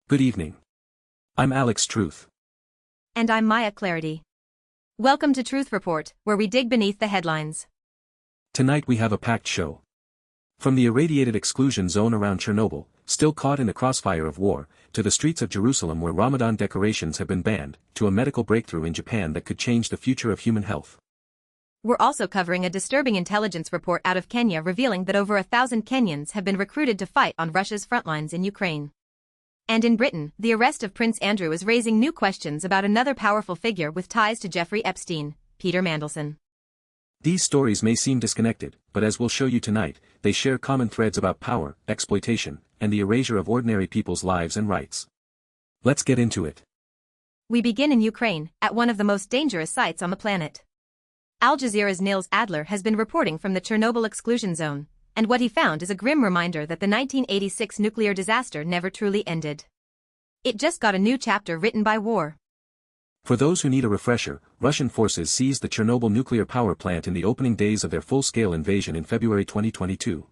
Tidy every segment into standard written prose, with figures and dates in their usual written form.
Good evening. I'm Alex Truth. And I'm Maya Clarity. Welcome to Truth Report, where we dig beneath the headlines. Tonight we have a packed show. From the irradiated exclusion zone around Chernobyl, still caught in the crossfire of war, to the streets of Jerusalem where Ramadan decorations have been banned, to a medical breakthrough in Japan that could change the future of human health. We're also covering a disturbing intelligence report out of Kenya revealing that over 1,000 Kenyans have been recruited to fight on Russia's front lines in Ukraine. And in Britain, the arrest of Prince Andrew is raising new questions about another powerful figure with ties to Jeffrey Epstein, Peter Mandelson. These stories may seem disconnected, but as we'll show you tonight, they share common threads about power, exploitation, and the erasure of ordinary people's lives and rights. Let's get into it. We begin in Ukraine, at one of the most dangerous sites on the planet. Al Jazeera's Nils Adler has been reporting from the Chernobyl exclusion zone, and what he found is a grim reminder that the 1986 nuclear disaster never truly ended. It just got a new chapter written by war. For those who need a refresher, Russian forces seized the Chernobyl nuclear power plant in the opening days of their full-scale invasion in February 2022.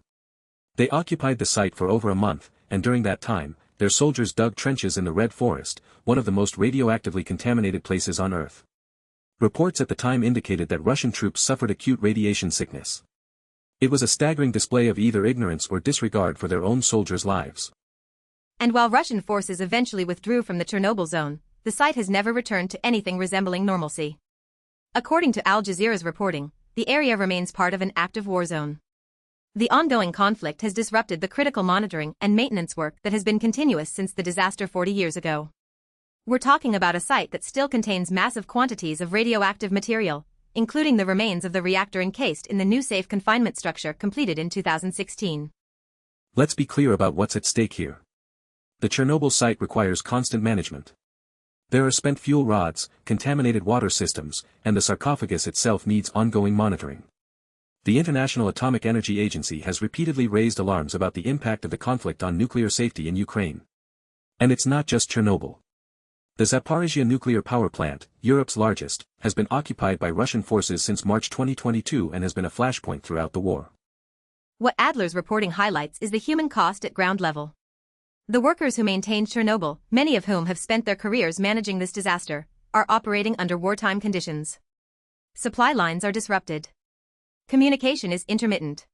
They occupied the site for over a month, and during that time, their soldiers dug trenches in the Red Forest, one of the most radioactively contaminated places on Earth. Reports at the time indicated that Russian troops suffered acute radiation sickness. It was a staggering display of either ignorance or disregard for their own soldiers' lives. And while Russian forces eventually withdrew from the Chernobyl zone, the site has never returned to anything resembling normalcy. According to Al Jazeera's reporting, the area remains part of an active war zone. The ongoing conflict has disrupted the critical monitoring and maintenance work that has been continuous since the disaster 40 years ago. We're talking about a site that still contains massive quantities of radioactive material, including the remains of the reactor encased in the new safe confinement structure completed in 2016. Let's be clear about what's at stake here. The Chernobyl site requires constant management. There are spent fuel rods, contaminated water systems, and the sarcophagus itself needs ongoing monitoring. The International Atomic Energy Agency has repeatedly raised alarms about the impact of the conflict on nuclear safety in Ukraine. And it's not just Chernobyl. The Zaporizhzhia nuclear power plant, Europe's largest, has been occupied by Russian forces since March 2022 and has been a flashpoint throughout the war. What Adler's reporting highlights is the human cost at ground level. The workers who maintained Chernobyl, many of whom have spent their careers managing this disaster, are operating under wartime conditions. Supply lines are disrupted. Communication is intermittent.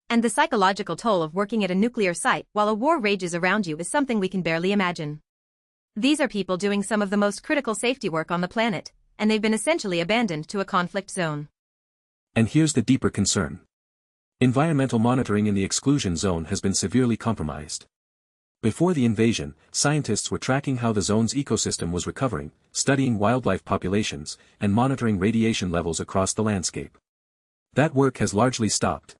And the psychological toll of working at a nuclear site while a war rages around you is something we can barely imagine. These are people doing some of the most critical safety work on the planet, and they've been essentially abandoned to a conflict zone. And here's the deeper concern. Environmental monitoring in the exclusion zone has been severely compromised. Before the invasion, scientists were tracking how the zone's ecosystem was recovering, studying wildlife populations, and monitoring radiation levels across the landscape. That work has largely stopped.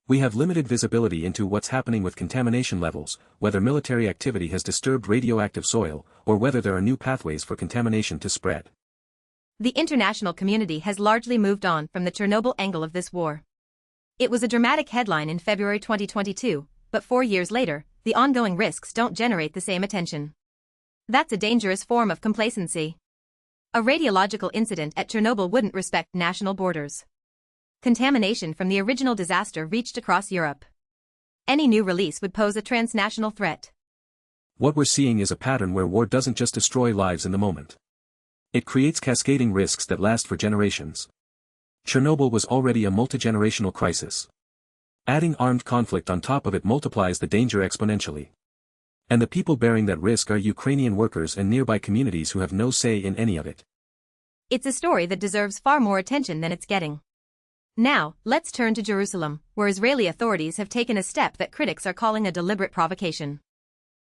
We have limited visibility into what's happening with contamination levels, whether military activity has disturbed radioactive soil, or whether there are new pathways for contamination to spread. The international community has largely moved on from the Chernobyl angle of this war. It was a dramatic headline in February 2022, but 4 years later, the ongoing risks don't generate the same attention. That's a dangerous form of complacency. A radiological incident at Chernobyl wouldn't respect national borders. Contamination from the original disaster reached across Europe. Any new release would pose a transnational threat. What we're seeing is a pattern where war doesn't just destroy lives in the moment. It creates cascading risks that last for generations. Chernobyl was already a multi-generational crisis. Adding armed conflict on top of it multiplies the danger exponentially. And the people bearing that risk are Ukrainian workers and nearby communities who have no say in any of it. It's a story that deserves far more attention than it's getting. Now, let's turn to Jerusalem, where Israeli authorities have taken a step that critics are calling a deliberate provocation.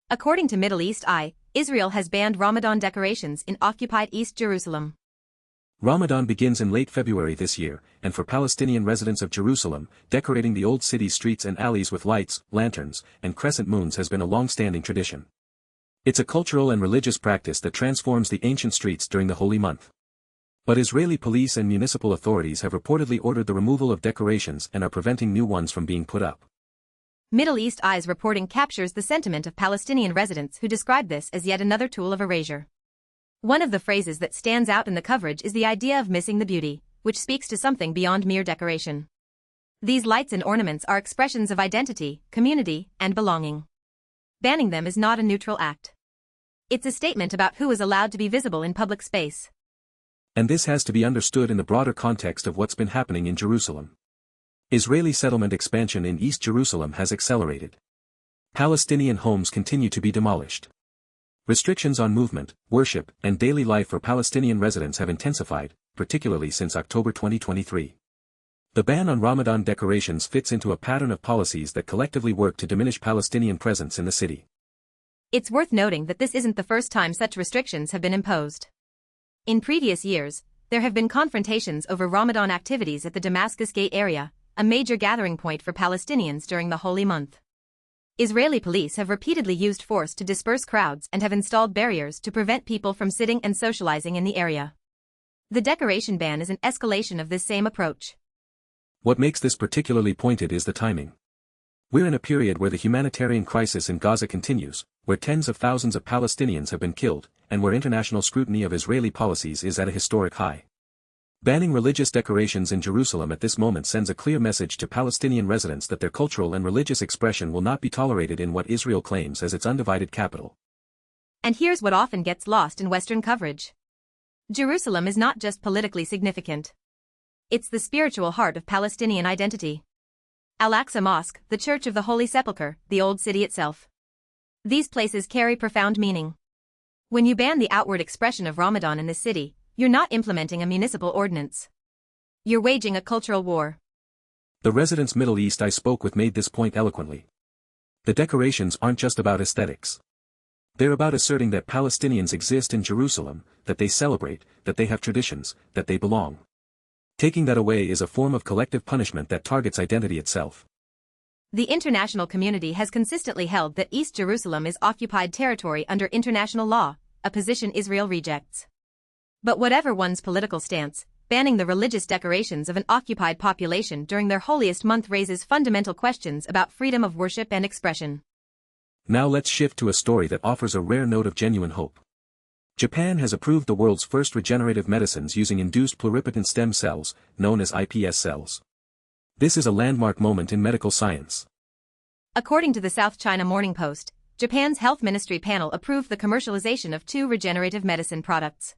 According to Middle East Eye, Israel has banned Ramadan decorations in occupied East Jerusalem. Ramadan begins in late February this year, and for Palestinian residents of Jerusalem, decorating the old city's streets and alleys with lights, lanterns, and crescent moons has been a long-standing tradition. It's a cultural and religious practice that transforms the ancient streets during the holy month. But Israeli police and municipal authorities have reportedly ordered the removal of decorations and are preventing new ones from being put up. Middle East Eye's reporting captures the sentiment of Palestinian residents who describe this as yet another tool of erasure. One of the phrases that stands out in the coverage is the idea of missing the beauty, which speaks to something beyond mere decoration. These lights and ornaments are expressions of identity, community, and belonging. Banning them is not a neutral act. It's a statement about who is allowed to be visible in public space. And this has to be understood in the broader context of what's been happening in Jerusalem. Israeli settlement expansion in East Jerusalem has accelerated. Palestinian homes continue to be demolished. Restrictions on movement, worship, and daily life for Palestinian residents have intensified, particularly since October 2023. The ban on Ramadan decorations fits into a pattern of policies that collectively work to diminish Palestinian presence in the city. It's worth noting that this isn't the first time such restrictions have been imposed. In previous years, there have been confrontations over Ramadan activities at the Damascus Gate area, a major gathering point for Palestinians during the holy month. Israeli police have repeatedly used force to disperse crowds and have installed barriers to prevent people from sitting and socializing in the area. The decoration ban is an escalation of this same approach. What makes this particularly pointed is the timing. We're in a period where the humanitarian crisis in Gaza continues, where tens of thousands of Palestinians have been killed, and where international scrutiny of Israeli policies is at a historic high. Banning religious decorations in Jerusalem at this moment sends a clear message to Palestinian residents that their cultural and religious expression will not be tolerated in what Israel claims as its undivided capital. And here's what often gets lost in Western coverage. Jerusalem is not just politically significant. It's the spiritual heart of Palestinian identity. Al-Aqsa Mosque, the Church of the Holy Sepulchre, the Old City itself. These places carry profound meaning. When you ban the outward expression of Ramadan in the city, you're not implementing a municipal ordinance. You're waging a cultural war. The residents Middle East I spoke with made this point eloquently. The decorations aren't just about aesthetics. They're about asserting that Palestinians exist in Jerusalem, that they celebrate, that they have traditions, that they belong. Taking that away is a form of collective punishment that targets identity itself. The international community has consistently held that East Jerusalem is occupied territory under international law, a position Israel rejects. But whatever one's political stance, banning the religious decorations of an occupied population during their holiest month raises fundamental questions about freedom of worship and expression. Now let's shift to a story that offers a rare note of genuine hope. Japan has approved the world's first regenerative medicines using induced pluripotent stem cells, known as iPS cells. This is a landmark moment in medical science. According to the South China Morning Post, Japan's health ministry panel approved the commercialization of 2 regenerative medicine products.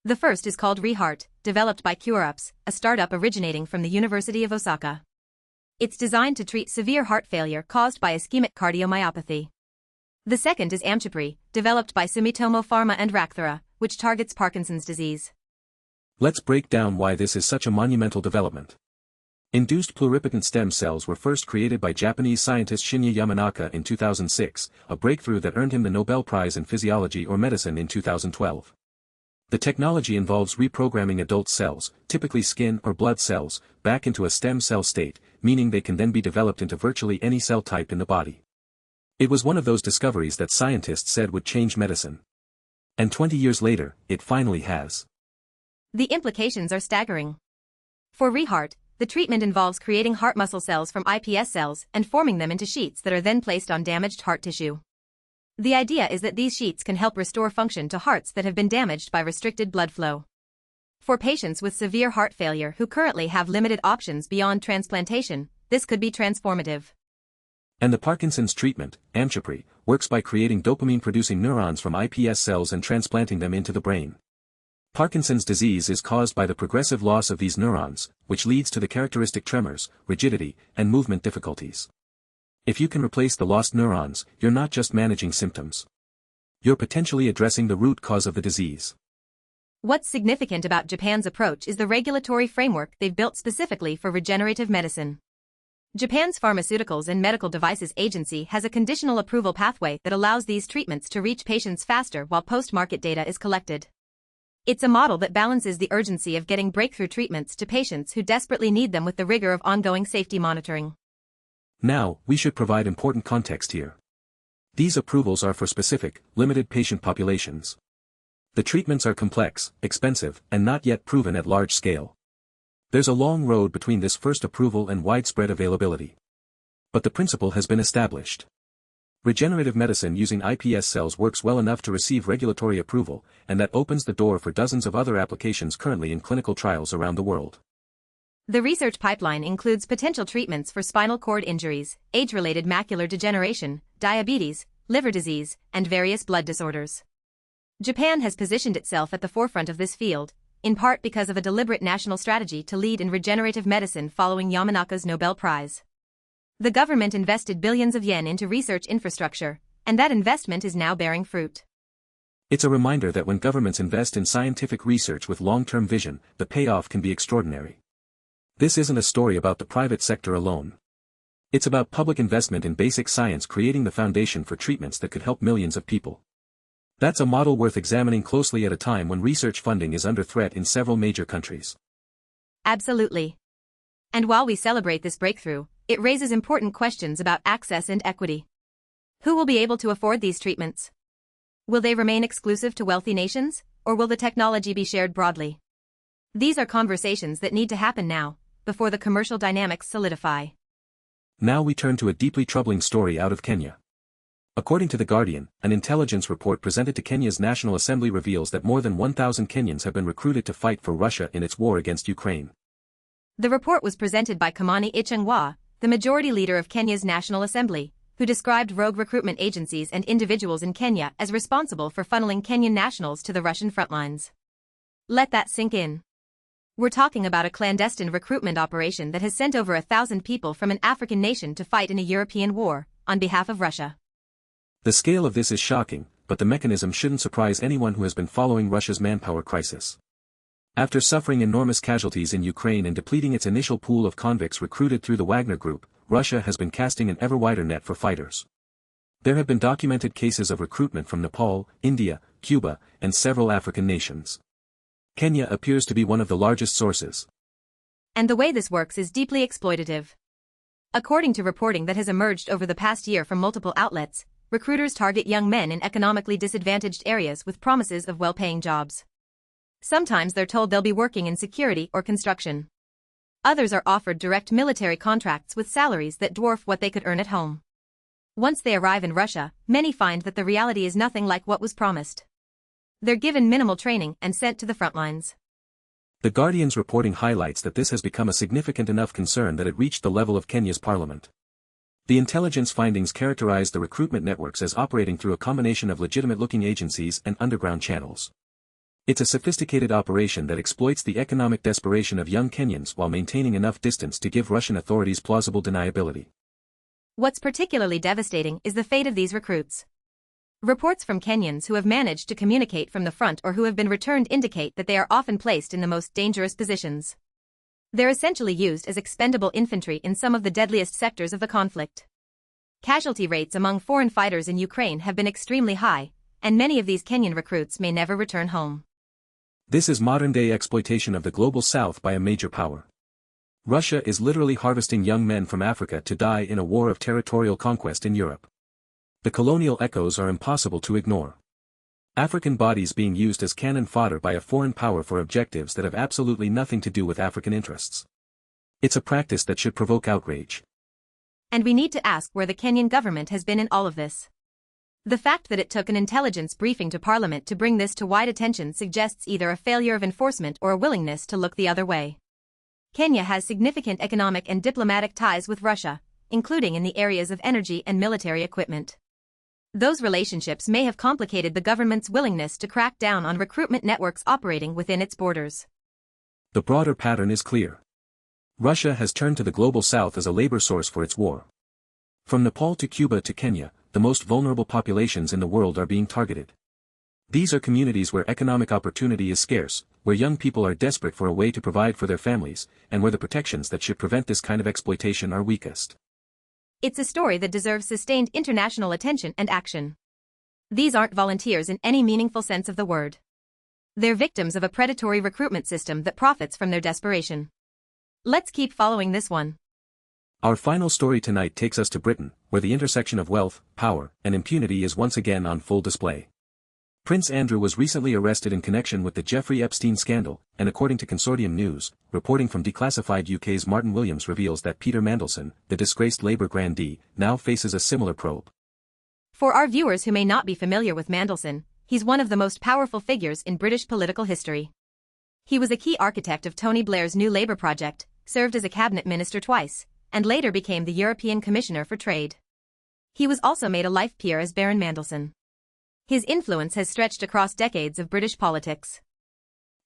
The first is called ReHeart, developed by CureUps, a startup originating from the University of Osaka. It's designed to treat severe heart failure caused by ischemic cardiomyopathy. The second is Amchepry, developed by Sumitomo Pharma and Rakthera, which targets Parkinson's disease. Let's break down why this is such a monumental development. Induced pluripotent stem cells were first created by Japanese scientist Shinya Yamanaka in 2006, a breakthrough that earned him the Nobel Prize in Physiology or Medicine in 2012. The technology involves reprogramming adult cells, typically skin or blood cells, back into a stem cell state, meaning they can then be developed into virtually any cell type in the body. It was one of those discoveries that scientists said would change medicine. And 20 years later, it finally has. The implications are staggering. For ReHeart, the treatment involves creating heart muscle cells from iPS cells and forming them into sheets that are then placed on damaged heart tissue. The idea is that these sheets can help restore function to hearts that have been damaged by restricted blood flow. For patients with severe heart failure who currently have limited options beyond transplantation, this could be transformative. And the Parkinson's treatment, Amchepry, works by creating dopamine-producing neurons from iPS cells and transplanting them into the brain. Parkinson's disease is caused by the progressive loss of these neurons, which leads to the characteristic tremors, rigidity, and movement difficulties. If you can replace the lost neurons, you're not just managing symptoms. You're potentially addressing the root cause of the disease. What's significant about Japan's approach is the regulatory framework they've built specifically for regenerative medicine. Japan's Pharmaceuticals and Medical Devices Agency has a conditional approval pathway that allows these treatments to reach patients faster while post-market data is collected. It's a model that balances the urgency of getting breakthrough treatments to patients who desperately need them with the rigor of ongoing safety monitoring. Now, we should provide important context here. These approvals are for specific, limited patient populations. The treatments are complex, expensive, and not yet proven at large scale. There's a long road between this first approval and widespread availability. But the principle has been established. Regenerative medicine using iPS cells works well enough to receive regulatory approval, and that opens the door for dozens of other applications currently in clinical trials around the world. The research pipeline includes potential treatments for spinal cord injuries, age-related macular degeneration, diabetes, liver disease, and various blood disorders. Japan has positioned itself at the forefront of this field, in part because of a deliberate national strategy to lead in regenerative medicine following Yamanaka's Nobel Prize. The government invested billions of yen into research infrastructure, and that investment is now bearing fruit. It's a reminder that when governments invest in scientific research with long-term vision, the payoff can be extraordinary. This isn't a story about the private sector alone. It's about public investment in basic science creating the foundation for treatments that could help millions of people. That's a model worth examining closely at a time when research funding is under threat in several major countries. Absolutely. And while we celebrate this breakthrough, it raises important questions about access and equity. Who will be able to afford these treatments? Will they remain exclusive to wealthy nations, or will the technology be shared broadly? These are conversations that need to happen now, before the commercial dynamics solidify. Now we turn to a deeply troubling story out of Kenya. According to The Guardian, an intelligence report presented to Kenya's National Assembly reveals that more than 1,000 Kenyans have been recruited to fight for Russia in its war against Ukraine. The report was presented by Kimani Ichung'wah, the majority leader of Kenya's National Assembly, who described rogue recruitment agencies and individuals in Kenya as responsible for funneling Kenyan nationals to the Russian frontlines. Let that sink in. We're talking about a clandestine recruitment operation that has sent over 1,000 people from an African nation to fight in a European war, on behalf of Russia. The scale of this is shocking, but the mechanism shouldn't surprise anyone who has been following Russia's manpower crisis. After suffering enormous casualties in Ukraine and depleting its initial pool of convicts recruited through the Wagner Group, Russia has been casting an ever wider net for fighters. There have been documented cases of recruitment from Nepal, India, Cuba, and several African nations. Kenya appears to be one of the largest sources. And the way this works is deeply exploitative. According to reporting that has emerged over the past year from multiple outlets, recruiters target young men in economically disadvantaged areas with promises of well-paying jobs. Sometimes they're told they'll be working in security or construction. Others are offered direct military contracts with salaries that dwarf what they could earn at home. Once they arrive in Russia, many find that the reality is nothing like what was promised. They're given minimal training and sent to the front lines. The Guardian's reporting highlights that this has become a significant enough concern that it reached the level of Kenya's parliament. The intelligence findings characterize the recruitment networks as operating through a combination of legitimate-looking agencies and underground channels. It's a sophisticated operation that exploits the economic desperation of young Kenyans while maintaining enough distance to give Russian authorities plausible deniability. What's particularly devastating is the fate of these recruits. Reports from Kenyans who have managed to communicate from the front or who have been returned indicate that they are often placed in the most dangerous positions. They're essentially used as expendable infantry in some of the deadliest sectors of the conflict. Casualty rates among foreign fighters in Ukraine have been extremely high, and many of these Kenyan recruits may never return home. This is modern-day exploitation of the global south by a major power. Russia is literally harvesting young men from Africa to die in a war of territorial conquest in Europe. The colonial echoes are impossible to ignore. African bodies being used as cannon fodder by a foreign power for objectives that have absolutely nothing to do with African interests. It's a practice that should provoke outrage. And we need to ask where the Kenyan government has been in all of this. The fact that it took an intelligence briefing to Parliament to bring this to wide attention suggests either a failure of enforcement or a willingness to look the other way. Kenya has significant economic and diplomatic ties with Russia, including in the areas of energy and military equipment. Those relationships may have complicated the government's willingness to crack down on recruitment networks operating within its borders. The broader pattern is clear. Russia has turned to the global south as a labor source for its war. From Nepal to Cuba to Kenya, the most vulnerable populations in the world are being targeted. These are communities where economic opportunity is scarce, where young people are desperate for a way to provide for their families, and where the protections that should prevent this kind of exploitation are weakest. It's a story that deserves sustained international attention and action. These aren't volunteers in any meaningful sense of the word. They're victims of a predatory recruitment system that profits from their desperation. Let's keep following this one. Our final story tonight takes us to Britain, where the intersection of wealth, power, and impunity is once again on full display. Prince Andrew was recently arrested in connection with the Jeffrey Epstein scandal, and according to Consortium News, reporting from declassified UK's Martin Williams reveals that Peter Mandelson, the disgraced Labour grandee, now faces a similar probe. For our viewers who may not be familiar with Mandelson, he's one of the most powerful figures in British political history. He was a key architect of Tony Blair's new Labour project, served as a cabinet minister twice, and later became the European Commissioner for Trade. He was also made a life peer as Baron Mandelson. His influence has stretched across decades of British politics.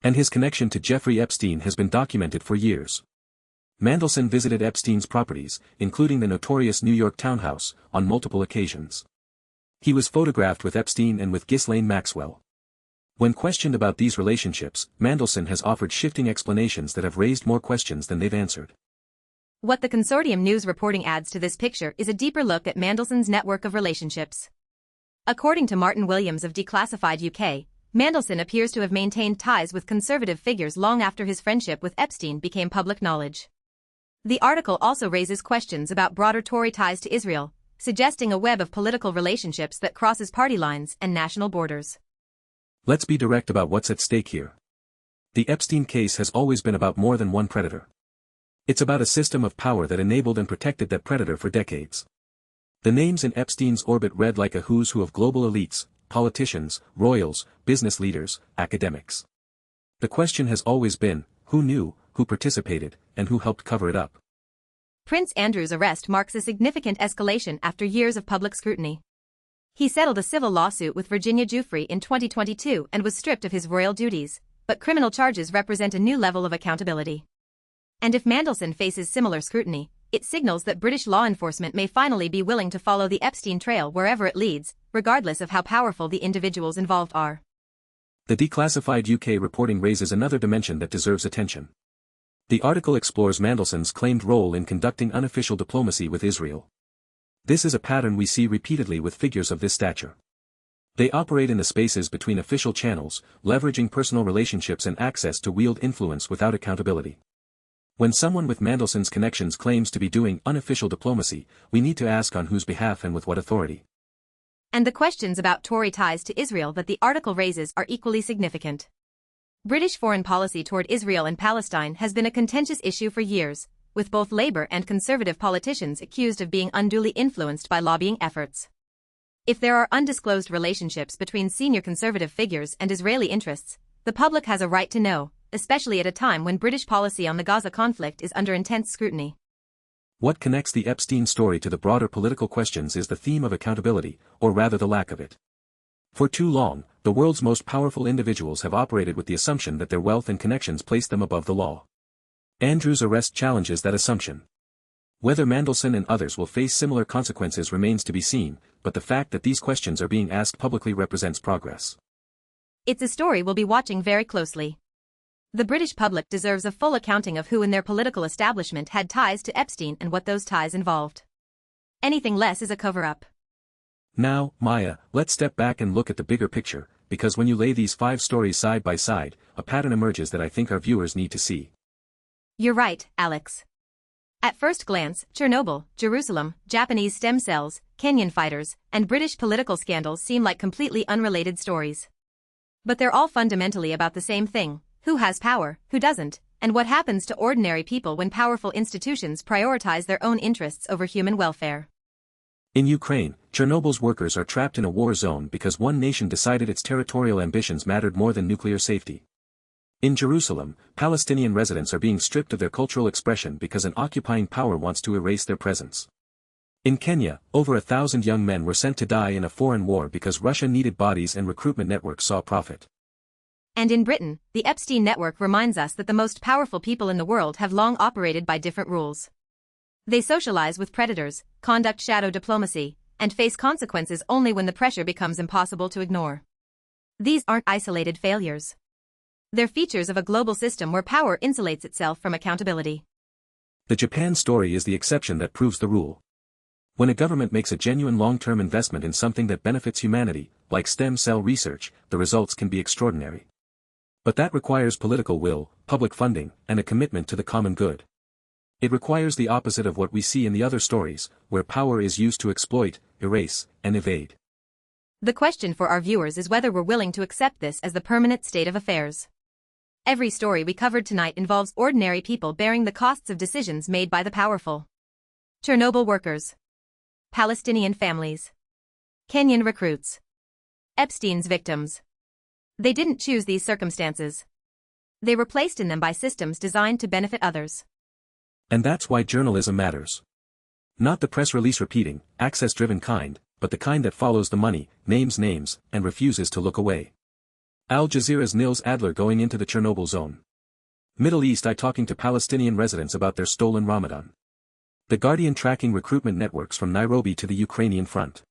And his connection to Jeffrey Epstein has been documented for years. Mandelson visited Epstein's properties, including the notorious New York townhouse, on multiple occasions. He was photographed with Epstein and with Ghislaine Maxwell. When questioned about these relationships, Mandelson has offered shifting explanations that have raised more questions than they've answered. What the Consortium news reporting adds to this picture is a deeper look at Mandelson's network of relationships. According to Martin Williams of Declassified UK, Mandelson appears to have maintained ties with conservative figures long after his friendship with Epstein became public knowledge. The article also raises questions about broader Tory ties to Israel, suggesting a web of political relationships that crosses party lines and national borders. Let's be direct about what's at stake here. The Epstein case has always been about more than one predator. It's about a system of power that enabled and protected that predator for decades. The names in Epstein's orbit read like a who's who of global elites, politicians, royals, business leaders, academics. The question has always been, who knew, who participated, and who helped cover it up. Prince Andrew's arrest marks a significant escalation after years of public scrutiny. He settled a civil lawsuit with Virginia Giuffre in 2022 and was stripped of his royal duties, but criminal charges represent a new level of accountability. And if Mandelson faces similar scrutiny, it signals that British law enforcement may finally be willing to follow the Epstein trail wherever it leads, regardless of how powerful the individuals involved are. The Declassified UK reporting raises another dimension that deserves attention. The article explores Mandelson's claimed role in conducting unofficial diplomacy with Israel. This is a pattern we see repeatedly with figures of this stature. They operate in the spaces between official channels, leveraging personal relationships and access to wield influence without accountability. When someone with Mandelson's connections claims to be doing unofficial diplomacy, we need to ask on whose behalf and with what authority. And the questions about Tory ties to Israel that the article raises are equally significant. British foreign policy toward Israel and Palestine has been a contentious issue for years, with both Labour and Conservative politicians accused of being unduly influenced by lobbying efforts. If there are undisclosed relationships between senior Conservative figures and Israeli interests, the public has a right to know, especially at a time when British policy on the Gaza conflict is under intense scrutiny. What connects the Epstein story to the broader political questions is the theme of accountability, or rather the lack of it. For too long, the world's most powerful individuals have operated with the assumption that their wealth and connections place them above the law. Andrew's arrest challenges that assumption. Whether Mandelson and others will face similar consequences remains to be seen, but the fact that these questions are being asked publicly represents progress. It's a story we'll be watching very closely. The British public deserves a full accounting of who in their political establishment had ties to Epstein and what those ties involved. Anything less is a cover-up. Now, Maya, let's step back and look at the bigger picture, because when you lay these 5 stories side by side, a pattern emerges that I think our viewers need to see. You're right, Alex. At first glance, Chernobyl, Jerusalem, Japanese stem cells, Kenyan fighters, and British political scandals seem like completely unrelated stories. But they're all fundamentally about the same thing: who has power, who doesn't, and what happens to ordinary people when powerful institutions prioritize their own interests over human welfare. In Ukraine, Chernobyl's workers are trapped in a war zone because one nation decided its territorial ambitions mattered more than nuclear safety. In Jerusalem, Palestinian residents are being stripped of their cultural expression because an occupying power wants to erase their presence. In Kenya, over 1,000 young men were sent to die in a foreign war because Russia needed bodies and recruitment networks saw profit. And in Britain, the Epstein network reminds us that the most powerful people in the world have long operated by different rules. They socialize with predators, conduct shadow diplomacy, and face consequences only when the pressure becomes impossible to ignore. These aren't isolated failures. They're features of a global system where power insulates itself from accountability. The Japan story is the exception that proves the rule. When a government makes a genuine long-term investment in something that benefits humanity, like stem cell research, the results can be extraordinary. But that requires political will, public funding, and a commitment to the common good. It requires the opposite of what we see in the other stories, where power is used to exploit, erase, and evade. The question for our viewers is whether we're willing to accept this as the permanent state of affairs. Every story we covered tonight involves ordinary people bearing the costs of decisions made by the powerful. Chernobyl workers. Palestinian families. Kenyan recruits. Epstein's victims. They didn't choose these circumstances. They were placed in them by systems designed to benefit others. And that's why journalism matters. Not the press release repeating, access-driven kind, but the kind that follows the money, names names, and refuses to look away. Al Jazeera's Nils Adler going into the Chernobyl zone. Middle East I talking to Palestinian residents about their stolen Ramadan. The Guardian tracking recruitment networks from Nairobi to the Ukrainian front.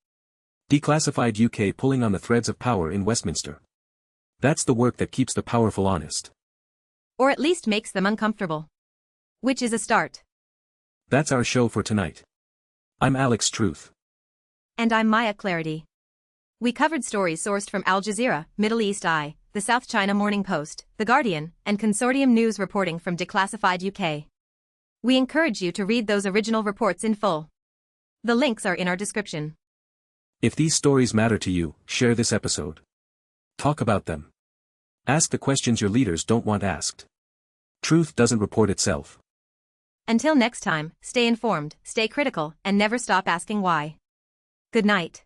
Declassified UK pulling on the threads of power in Westminster. That's the work that keeps the powerful honest. Or at least makes them uncomfortable. Which is a start. That's our show for tonight. I'm Alex Truth. And I'm Maya Clarity. We covered stories sourced from Al Jazeera, Middle East Eye, the South China Morning Post, The Guardian, and Consortium news reporting from Declassified UK. We encourage you to read those original reports in full. The links are in our description. If these stories matter to you, share this episode. Talk about them. Ask the questions your leaders don't want asked. Truth doesn't report itself. Until next time, stay informed, stay critical, and never stop asking why. Good night.